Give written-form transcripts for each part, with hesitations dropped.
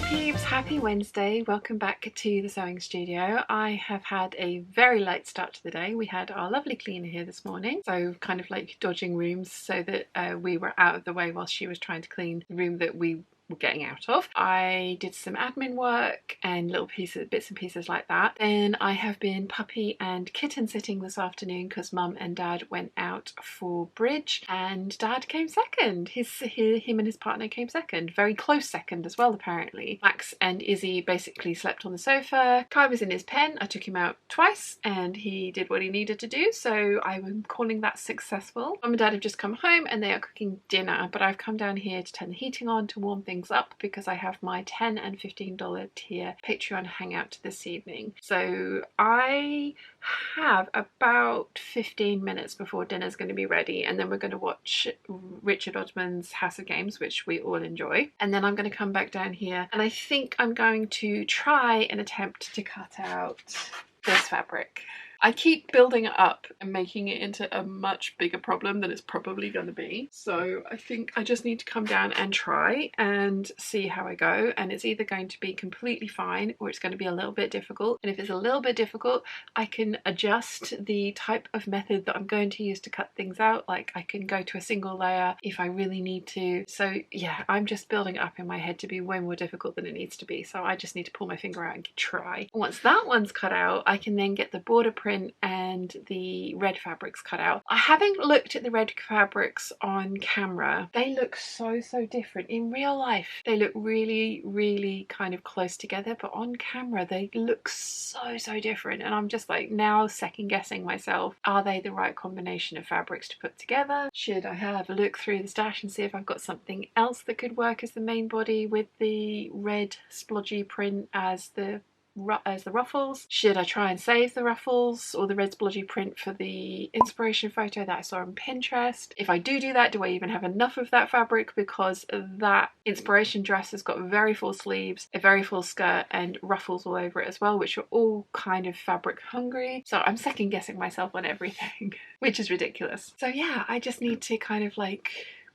Peeps, happy Wednesday. Welcome back to the sewing studio. I have had a very late start to the day. We had our lovely cleaner here this morning, so kind of like dodging rooms so that we were out of the way while she was trying to clean the room that we were getting out of. I did some admin work and little pieces, bits and pieces like that. Then I have been puppy and kitten sitting this afternoon because mum and dad went out for bridge and dad came second. Him and his partner came second, very close second as well apparently. Max and Izzy basically slept on the sofa. Kai was in his pen. I took him out twice and he did what he needed to do, so I'm calling that successful. Mum and dad have just come home and they are cooking dinner, but I've come down here to turn the heating on to warm things up because I have my $10 and $15 tier Patreon hangout this evening. So I have about 15 minutes before dinner's going to be ready, and then we're going to watch Richard Odman's House of Games, which we all enjoy, and then I'm going to come back down here and I think I'm going to try and attempt to cut out this fabric. I keep building it up and making it into a much bigger problem than it's probably going to be. So I think I just need to come down and try and see how I go. And it's either going to be completely fine or it's going to be a little bit difficult. And if it's a little bit difficult, I can adjust the type of method that I'm going to use to cut things out. Like I can go to a single layer if I really need to. So yeah, I'm just building it up in my head to be way more difficult than it needs to be. So I just need to pull my finger out and try. Once that one's cut out, I can then get the border print and the red fabrics cut out. I haven't looked at the red fabrics on camera. They look so different. In real life they look really kind of close together, but on camera they look so different, and I'm just like now second guessing myself. Are they the right combination of fabrics to put together? Should I have a look through the stash and see if I've got something else that could work as the main body with the red splodgy print as the ruffles? Should I try and save the ruffles or the red splodgy print for the inspiration photo that I saw on Pinterest? If I do that, do I even have enough of that fabric? Because that inspiration dress has got very full sleeves, a very full skirt and ruffles all over it as well, which are all kind of fabric hungry. So I'm second guessing myself on everything, which is ridiculous. So yeah, I just need to kind of like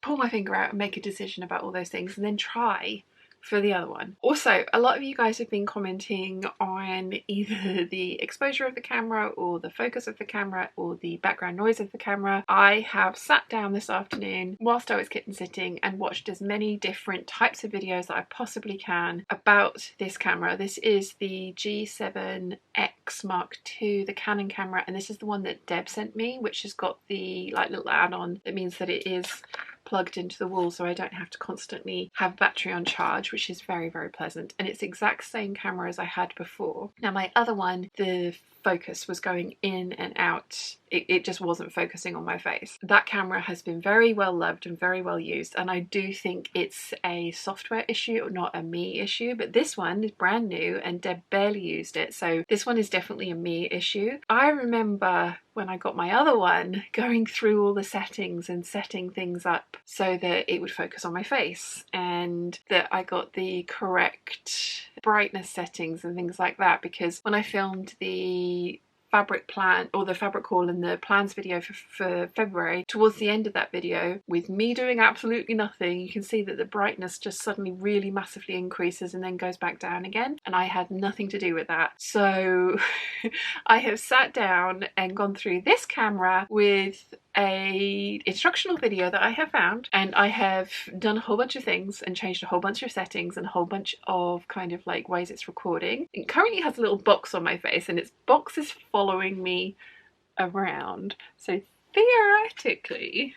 pull my finger out and make a decision about all those things and then try for the other one. Also, a lot of you guys have been commenting on either the exposure of the camera or the focus of the camera or the background noise of the camera. I have sat down this afternoon whilst I was kitten sitting and watched as many different types of videos that I possibly can about this camera. This is the G7X Mark II, the Canon camera, and this is the one that Deb sent me, which has got the like little add-on that means that it is plugged into the wall, so I don't have to constantly have battery on charge, which is very pleasant. And it's the exact same camera as I had before. Now my other one, the focus was going in and out. It just wasn't focusing on my face. That camera has been very well loved and very well used, and I do think it's a software issue, not a me issue, but this one is brand new and Deb barely used it, so this one is definitely a me issue. I remember when I got my other one going through all the settings and setting things up so that it would focus on my face and that I got the correct brightness settings and things like that, because when I filmed the fabric plan or the fabric haul and the plans video for February, towards the end of that video with me doing absolutely nothing, you can see that the brightness just suddenly really massively increases and then goes back down again, and I had nothing to do with that. So I have sat down and gone through this camera with a instructional video that I have found, and I have done a whole bunch of things and changed a whole bunch of settings and a whole bunch of kind of like ways it's recording. It currently has a little box on my face and its box is following me around, so theoretically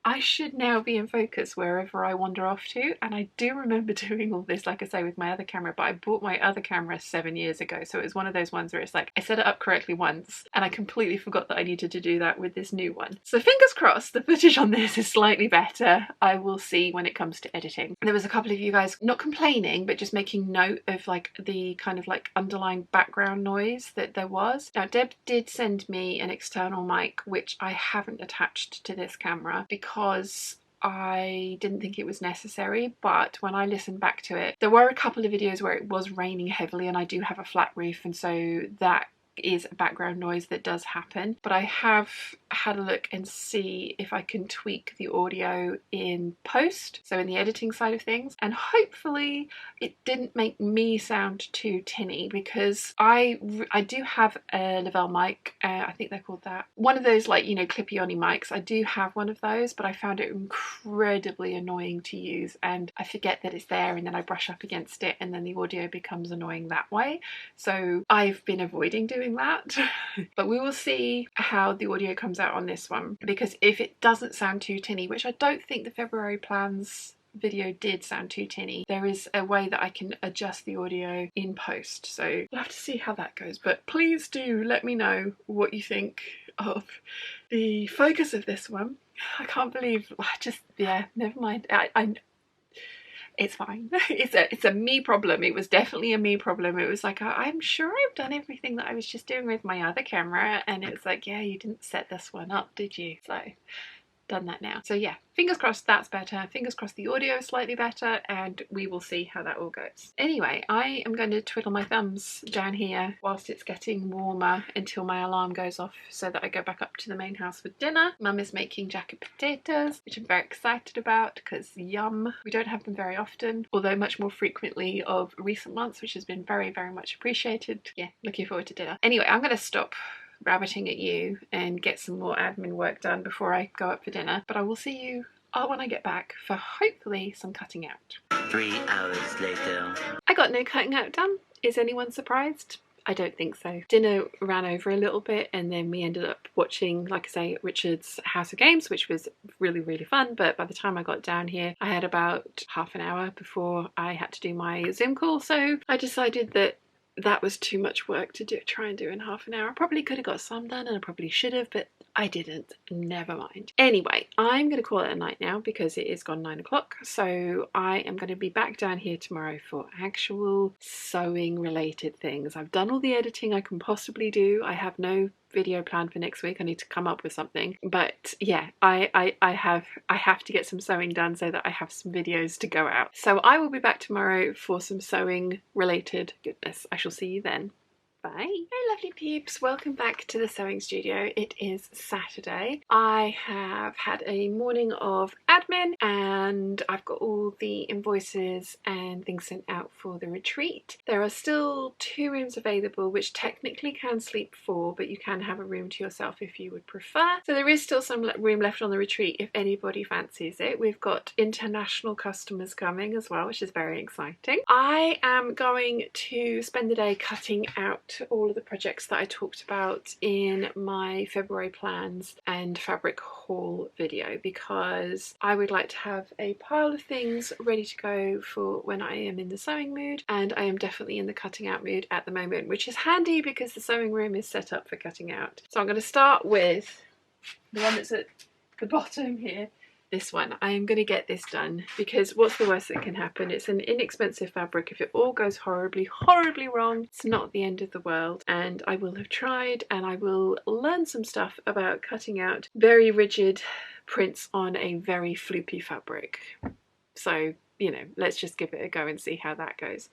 I should now be in focus wherever I wander off to. And I do remember doing all this, like I say, with my other camera, but I bought my other camera 7 years ago, so it was one of those ones where it's like I set it up correctly once and I completely forgot that I needed to do that with this new one. So fingers crossed the footage on this is slightly better. I will see when it comes to editing. There was a couple of you guys not complaining but just making note of like the kind of like underlying background noise that there was. Now Deb did send me an external mic which I haven't attached to this camera because I didn't think it was necessary, but when I listened back to it, there were a couple of videos where it was raining heavily and I do have a flat roof, and so that is background noise that does happen, but I have had a look and see if I can tweak the audio in post, so in the editing side of things, and hopefully it didn't make me sound too tinny, because I do have a Lavelle mic, I think they're called that, one of those, like, you know, clippy-on mics. I do have one of those, but I found it incredibly annoying to use, and I forget that it's there, and then I brush up against it, and then the audio becomes annoying that way. So I've been avoiding doing that. But we will see how the audio comes out on this one, because if it doesn't sound too tinny, which I don't think the February plans video did sound too tinny, there is a way that I can adjust the audio in post, so we'll have to see how that goes. But please do let me know what you think of the focus of this one. I can't believe, yeah, never mind. It's fine. It's a me problem. It was definitely a me problem. It was like, I'm sure I've done everything that I was just doing with my other camera, and it's like, yeah, you didn't set this one up, did you? So done that now. So yeah, fingers crossed that's better. Fingers crossed the audio is slightly better, and we will see how that all goes. Anyway, I am going to twiddle my thumbs down here whilst it's getting warmer until my alarm goes off, so that I go back up to the main house for dinner. Mum is making jacket potatoes, which I'm very excited about, because yum. We don't have them very often, although much more frequently of recent months, which has been very, very much appreciated. Yeah, looking forward to dinner. Anyway, I'm going to stop rabbiting at you and get some more admin work done before I go up for dinner, but I will see you when I get back for hopefully some cutting out. 3 hours later. I got no cutting out done. Is anyone surprised? I don't think so. Dinner ran over a little bit, and then we ended up watching, like I say, Richard's House of Games, which was really, really fun. But by the time I got down here, I had about half an hour before I had to do my Zoom call, so I decided that was too much work to try and do in half an hour. I probably could have got some done, and I probably should have, but I didn't. Never mind. Anyway, I'm going to call it a night now, because it is gone 9 o'clock. So I am going to be back down here tomorrow for actual sewing related things. I've done all the editing I can possibly do. I have no video planned for next week. I need to come up with something, but yeah, I have to get some sewing done so that I have some videos to go out. So I will be back tomorrow for some sewing related goodness. I shall see you then. Bye. Hey lovely peeps, welcome back to the sewing studio. It is Saturday. I have had a morning of admin, and I've got all the invoices and things sent out for the retreat. There are still 2 rooms available, which technically can sleep 4, but you can have a room to yourself if you would prefer. So there is still some room left on the retreat if anybody fancies it. We've got international customers coming as well, which is very exciting. I am going to spend the day cutting out all of the projects that I talked about in my February plans and fabric haul video, because I would like to have a pile of things ready to go for when I am in the sewing mood, and I am definitely in the cutting out mood at the moment, which is handy because the sewing room is set up for cutting out. So I'm going to start with the one that's at the bottom here. This one. I am going to get this done, because what's the worst that can happen? It's an inexpensive fabric. If it all goes horribly, horribly wrong, it's not the end of the world, and I will have tried, and I will learn some stuff about cutting out very rigid prints on a very floopy fabric. So, you know, let's just give it a go and see how that goes.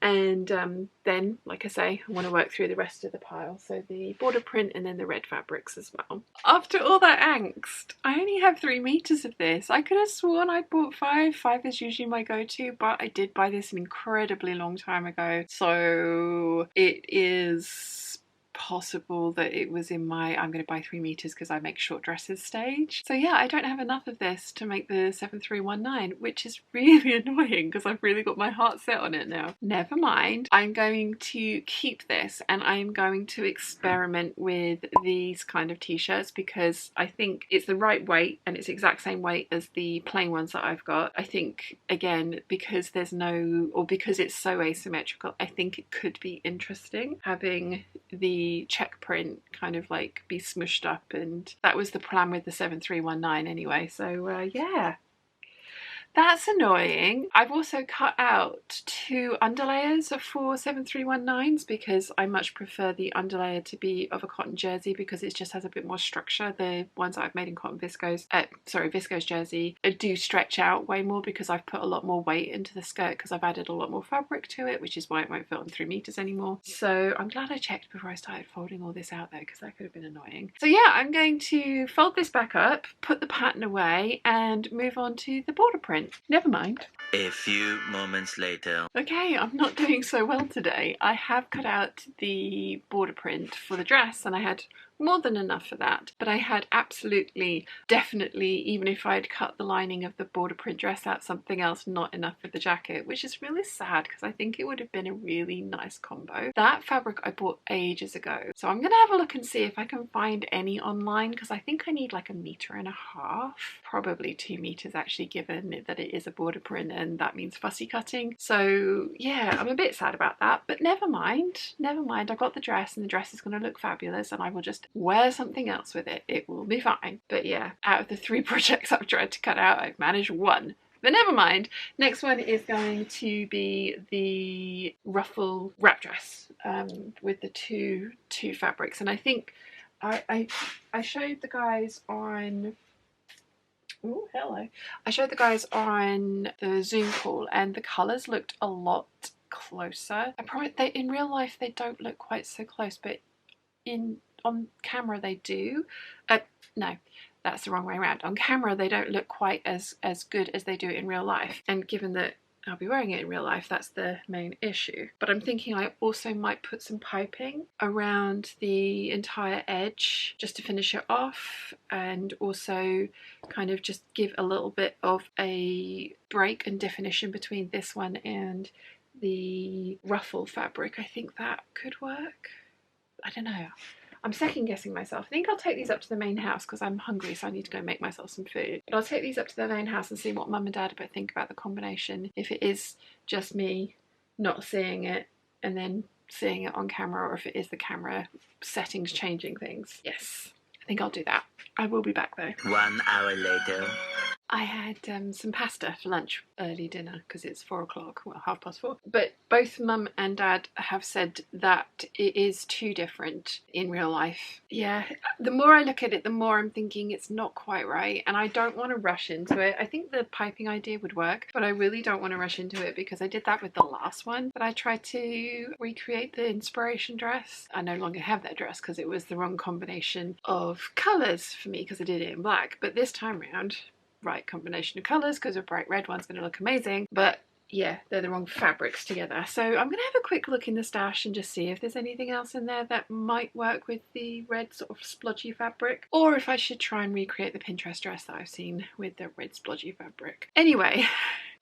And then, like I say, I want to work through the rest of the pile, so the border print and then the red fabrics as well. After all that angst, I only have 3 meters of this. I could have sworn I bought 5. 5 is usually my go-to, but I did buy this an incredibly long time ago, so it is possible that it was in my I'm going to buy 3 meters because I make short dresses stage. So yeah, I don't have enough of this to make the 7319, which is really annoying because I've really got my heart set on it now. Never mind, I'm going to keep this, and I'm going to experiment with these kind of t-shirts, because I think it's the right weight and it's the exact same weight as the plain ones that I've got. I think, again, because there's no, or because it's so asymmetrical, I think it could be interesting having the check print kind of like be smushed up, and that was the plan with the 7319 anyway. So yeah, That's annoying. I've also cut out 2 underlayers for 7319s because I much prefer the underlayer to be of a cotton jersey because it just has a bit more structure. The ones that I've made in cotton viscose, viscose jersey, do stretch out way more because I've put a lot more weight into the skirt because I've added a lot more fabric to it, which is why it won't fit on 3 meters anymore. So I'm glad I checked before I started folding all this out though, because that could have been annoying. So yeah, I'm going to fold this back up, put the pattern away, and move on to the border print. Never mind. A few moments later. Okay, I'm not doing so well today. I have cut out the border print for the dress and I had more than enough for that, but I had absolutely, definitely, even if I'd cut the lining of the border print dress out, something else, not enough for the jacket, which is really sad because I think it would have been a really nice combo. That fabric I bought ages ago, so I'm gonna have a look and see if I can find any online because I think I need like 1.5 meters, probably 2 meters actually, given that it is a border print and that means fussy cutting. So yeah, I'm a bit sad about that, but never mind, never mind. I got the dress and the dress is going to look fabulous and I will just wear something else with it. It will be fine. But yeah, out of the 3 projects I've tried to cut out, I've managed 1. But never mind. Next one is going to be the ruffle wrap dress with the two fabrics. And I think I showed the guys on... Oh, hello. I showed the guys on the Zoom call and the colours looked a lot closer. I promise in real life they don't look quite so close, but on camera they do. No, that's the wrong way around. On camera they don't look quite as good as they do in real life. And given that I'll be wearing it in real life, that's the main issue. But I'm thinking I also might put some piping around the entire edge just to finish it off, and also kind of just give a little bit of a break and definition between this one and the ruffle fabric. I think that could work. I don't know. I'm second guessing myself. I think I'll take these up to the main house because I'm hungry, so I need to go make myself some food. But I'll take these up to the main house and see what mum and dad think about the combination. If it is just me not seeing it and then seeing it on camera, or if it is the camera settings changing things. Yes, I think I'll do that. I will be back though. 1 hour later. I had some pasta for lunch, early dinner, because it's 4 o'clock, well, 4:30. But both mum and dad have said that it is too different in real life. Yeah, the more I look at it, the more I'm thinking it's not quite right, and I don't want to rush into it. I think the piping idea would work, but I really don't want to rush into it because I did that with the last one. But I tried to recreate the inspiration dress. I no longer have that dress because it was the wrong combination of colours for me because I did it in black. But this time round, right combination of colours because a bright red one's going to look amazing, but yeah, they're the wrong fabrics together. So I'm going to have a quick look in the stash and just see if there's anything else in there that might work with the red sort of splodgy fabric, or if I should try and recreate the Pinterest dress that I've seen with the red splodgy fabric. Anyway,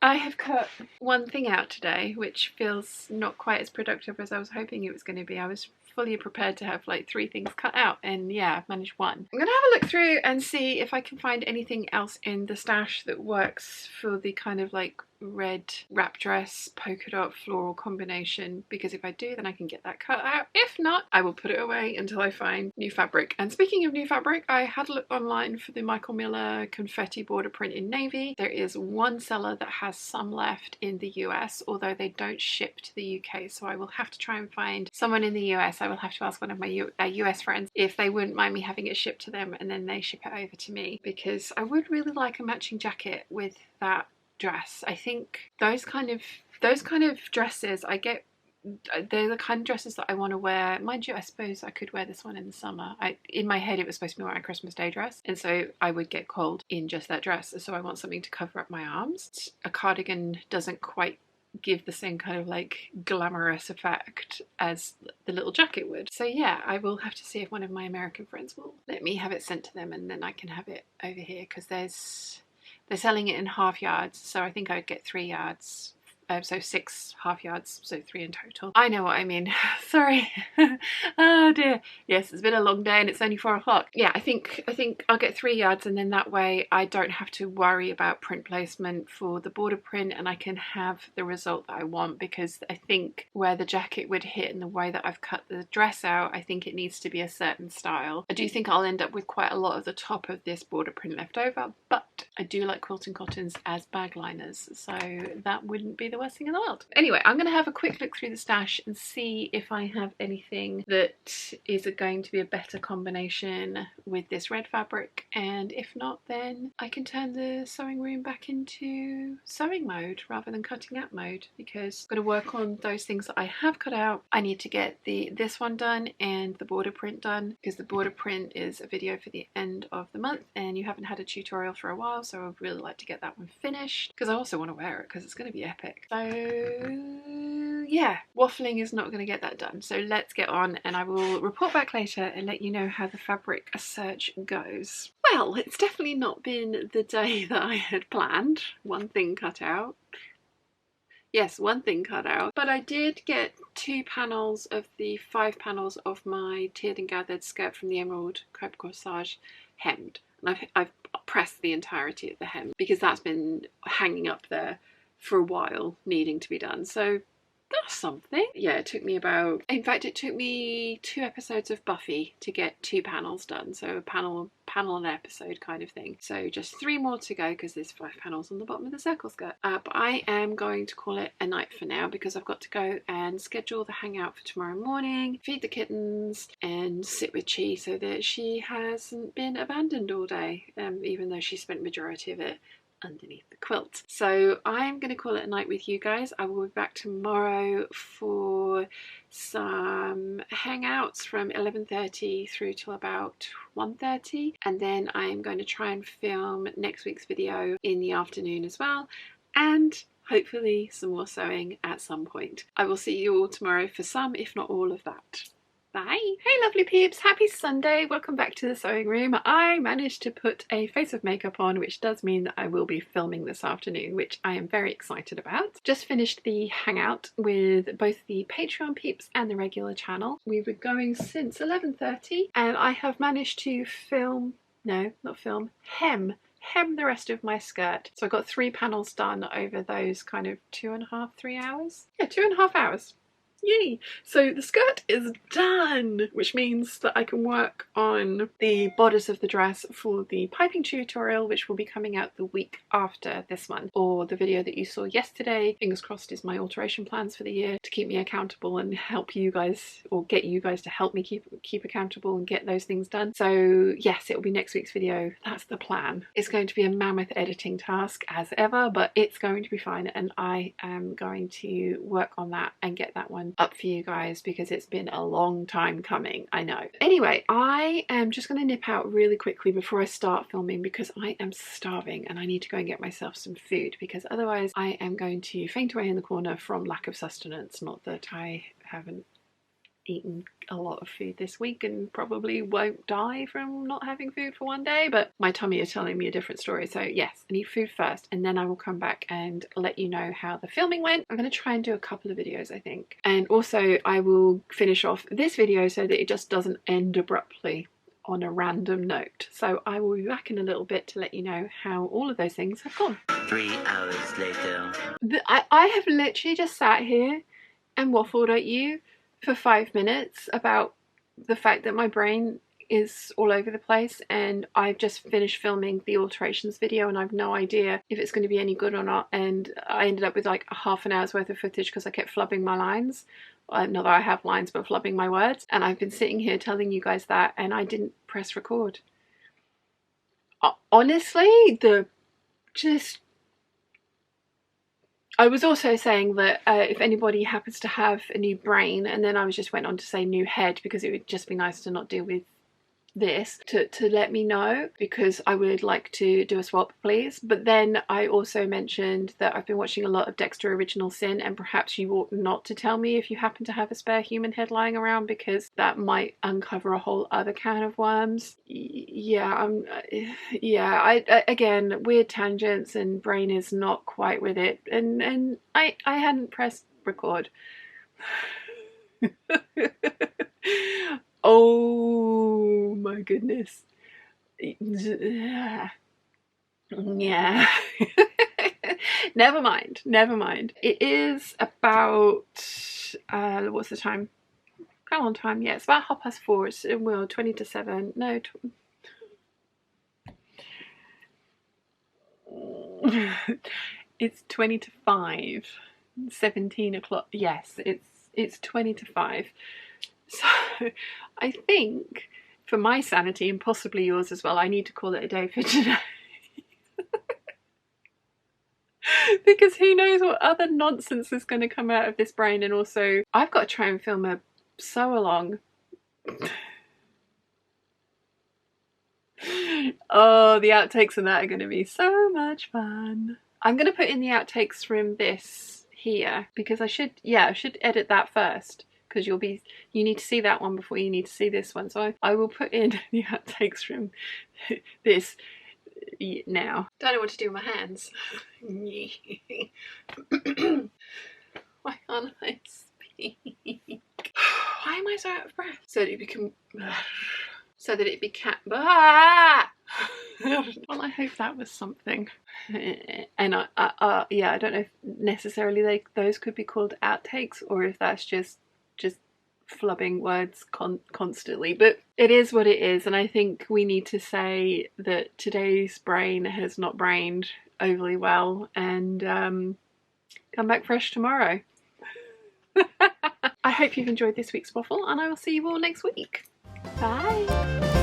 I have cut one thing out today, which feels not quite as productive as I was hoping it was going to be. I was fully prepared to have like 3 things cut out, and yeah, I've managed 1. I'm gonna have a look through and see if I can find anything else in the stash that works for the kind of like red wrap dress polka dot floral combination, because if I do, then I can get that cut out. If not, I will put it away until I find new fabric. And speaking of new fabric, I had a look online for the Michael Miller confetti border print in navy. There is one seller that has some left in the US, although they don't ship to the UK, so I will have to try and find someone in the US. I will have to ask one of my US friends if they wouldn't mind me having it shipped to them and then they ship it over to me, because I would really like a matching jacket with that dress. I think those kind of dresses I get, they're the kind of dresses that I want to wear. Mind you, I suppose I could wear this one in the summer. In my head it was supposed to be my Christmas Day dress, and so I would get cold in just that dress, so I want something to cover up my arms. A cardigan doesn't quite give the same kind of like glamorous effect as the little jacket would. So yeah, I will have to see if one of my American friends will let me have it sent to them, and then I can have it over here, because they're selling it in half yards, so I think I would get 3 yards. So 6 half yards, so 3 in total. I know what I mean. Sorry. Oh dear. Yes, it's been a long day and it's only 4 o'clock. Yeah, I think I'll get 3 yards, and then that way I don't have to worry about print placement for the border print, and I can have the result that I want, because I think where the jacket would hit and the way that I've cut the dress out, I think it needs to be a certain style. I do think I'll end up with quite a lot of the top of this border print left over, but I do like quilting cottons as bag liners, so that wouldn't be the worst thing in the world. Anyway, I'm going to have a quick look through the stash and see if I have anything that is going to be a better combination with this red fabric, and if not, then I can turn the sewing room back into sewing mode rather than cutting out mode, because I'm going to work on those things that I have cut out. I need to get this one done and the border print done, because the border print is a video for the end of the month and you haven't had a tutorial for a while, so I'd really like to get that one finished, because I also want to wear it because it's going to be epic. So yeah, waffling is not going to get that done, so let's get on and I will report back later and let you know how the fabric search goes. Well, it's definitely not been the day that I had planned. One thing cut out. Yes, one thing cut out, but I did get 2 panels of the 5 panels of my tiered and gathered skirt from the Emerald Crepe Corsage hemmed, and I've pressed the entirety of the hem because that's been hanging up there for a while, needing to be done. So that's something. Yeah, it took me in fact it took me 2 episodes of Buffy to get 2 panels done, so a panel an episode kind of thing. So just 3 more to go because there's 5 panels on the bottom of the circle skirt. But I am going to call it a night for now because I've got to go and schedule the hangout for tomorrow morning, feed the kittens and sit with Chi so that she hasn't been abandoned all day, even though she spent majority of it underneath the quilt. So I'm going to call it a night with you guys. I will be back tomorrow for some hangouts from 11:30 through till about 1:30, and then I'm going to try and film next week's video in the afternoon as well, and hopefully some more sewing at some point. I will see you all tomorrow for some, if not all of that. Bye. Hey lovely peeps, happy Sunday. Welcome back to the sewing room. I managed to put a face of makeup on, which does mean that I will be filming this afternoon, which I am very excited about. Just finished the hangout with both the Patreon peeps and the regular channel. We've been going since 11:30 and I have managed to hem the rest of my skirt. So I got 3 panels done over those kind of 2.5, 3 hours. Yeah, 2.5 hours. Yay! So the skirt is done, which means that I can work on the bodice of the dress for the piping tutorial, which will be coming out the week after this one. Or the video that you saw yesterday, fingers crossed, is my alteration plans for the year to keep me accountable and help you guys, or get you guys to help me keep accountable and get those things done. So yes, it will be next week's video. That's the plan. It's going to be a mammoth editing task as ever, but it's going to be fine, and I am going to work on that and get that one up for you guys because it's been a long time coming, I know. Anyway, I am just going to nip out really quickly before I start filming because I am starving and I need to go and get myself some food, because otherwise I am going to faint away in the corner from lack of sustenance. Not that I haven't eaten a lot of food this week and probably won't die from not having food for one day, but my tummy is telling me a different story. So yes, I need food first and then I will come back and let you know how the filming went. I'm going to try and do a couple of videos, I think, and also I will finish off this video so that it just doesn't end abruptly on a random note. So I will be back in a little bit to let you know how all of those things have gone. 3 hours later. I have literally just sat here and waffled at you for 5 minutes about the fact that my brain is all over the place, and I've just finished filming the alterations video and I've no idea if it's going to be any good or not, and I ended up with like a half an hour's worth of footage because I kept flubbing my lines. Not that I have lines, but flubbing my words, and I've been sitting here telling you guys that and I didn't press record. Honestly, I was also saying that if anybody happens to have a new brain, and then I just went on to say new head because it would just be nice to not deal with this, to let me know, because I would like to do a swap, please. But then I also mentioned that I've been watching a lot of Dexter Original Sin, and perhaps you ought not to tell me if you happen to have a spare human head lying around, because that might uncover a whole other can of worms. Yeah, again, weird tangents and brain is not quite with it, and I hadn't pressed record. Oh my goodness. Yeah. Never mind. It is about what's the time? Come on, time. Yeah, it's about 4:30. It's 20 to 7. No, It's 20 to 5. 17 o'clock. Yes, it's 20 to 5. So I think for my sanity and possibly yours as well, I need to call it a day for today. Because who knows what other nonsense is going to come out of this brain. And also I've got to try and film a sew along. Oh, the outtakes and that are going to be so much fun. I'm going to put in the outtakes from this here because I should edit that first, because you need to see that one before you need to see this one. So I will put in the outtakes from this now. Don't know what to do with my hands. Why can't I speak? Why am I so out of breath? So that it became... Well, I hope that was something. And yeah, I don't know if necessarily those could be called outtakes, or if that's just flubbing words constantly, but it is what it is. And I think we need to say that today's brain has not brained overly well, and come back fresh tomorrow. I hope you've enjoyed this week's waffle, and I will see you all next week. Bye.